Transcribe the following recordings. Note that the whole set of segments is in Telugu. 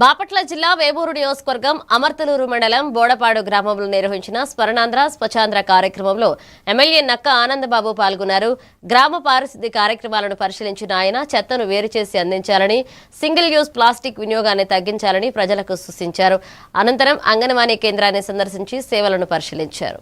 బాపట్ల జిల్లా వేమూరు నియోజకవర్గం అమర్తలూరు మండలం బోడపాడు గ్రామంలో నిర్వహించిన స్మరణాంధ్ర స్వచ్ఛాంధ్ర కార్యక్రమంలో ఎమ్మెల్యే నక్క ఆనందబాబు పాల్గొన్నారు. గ్రామ పారిశుద్ధ్య కార్యక్రమాలను పరిశీలించిన ఆయన చెత్తను వేరు చేసి అందించాలని, సింగిల్ యూజ్ ప్లాస్టిక్ వినియోగాన్ని తగ్గించాలని ప్రజలకు సూచించారు. అనంతరం అంగన్వాడీ కేంద్రాన్ని సందర్శించి సేవలను పరిశీలించారు.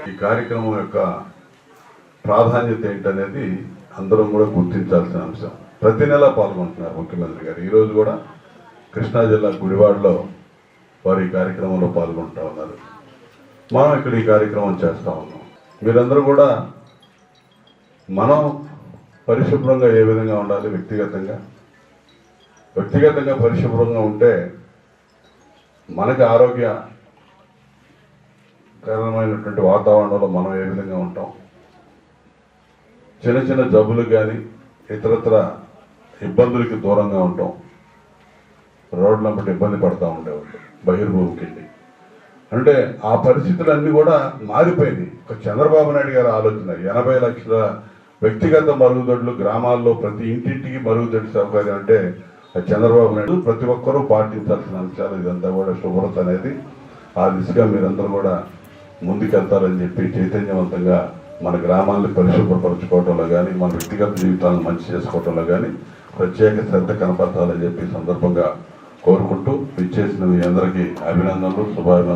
ఈ కార్యక్రమం యొక్క ప్రాధాన్యత ఏంటనేది అందరం కూడా గుర్తించాల్సిన అంశం. ప్రతి నెల పాల్గొంటున్నారు ముఖ్యమంత్రి గారు. ఈరోజు కూడా కృష్ణా జిల్లా గుడివాడలో వారు ఈ కార్యక్రమంలో పాల్గొంటూ ఉన్నారు. మనం ఇక్కడ ఈ కార్యక్రమం చేస్తూ ఉన్నాం. మీరందరూ కూడా మనం పరిశుభ్రంగా ఏ విధంగా ఉండాలి, వ్యక్తిగతంగా పరిశుభ్రంగా ఉంటే మనకి ఆరోగ్యకరమైనటువంటి వాతావరణంలో మనం ఏ విధంగా ఉంటాం, చిన్న చిన్న జబ్బులు కానీ ఇతరత్ర ఇబ్బందులకి దూరంగా ఉంటాం. రోడ్ల బట్టి ఇబ్బంది పడుతూ ఉండేవాళ్ళు బహిర్భూమికి వెళ్ళి. అంటే ఆ పరిస్థితులన్నీ కూడా మారిపోయింది. ఒక చంద్రబాబు నాయుడు గారి ఆలోచన 80 లక్షల వ్యక్తిగత మరుగుదొడ్లు గ్రామాల్లో ప్రతి ఇంటింటికి మరుగుదొడ్డి సౌకర్యం అంటే చంద్రబాబు నాయుడు ప్రతి ఒక్కరూ పాటించాల్సిన అంశాలు. ఇదంతా కూడా శుభ్రత అనేది ఆ దిశగా మీరందరూ కూడా ముందుకెళ్తారని చెప్పి చైతన్యవంతంగా మన గ్రామాన్ని పరిశుభ్రపరచుకోవటంలో కానీ, మన వ్యక్తిగత జీవితాలను మంచి చేసుకోవటంలో కానీ ప్రత్యేక శ్రద్ధ కనపరచాలని చెప్పి సందర్భంగా కోరుకుంటూ ఇచ్చేసిన మీ అందరికీ అభినందనలు, శుభాభినందనలు.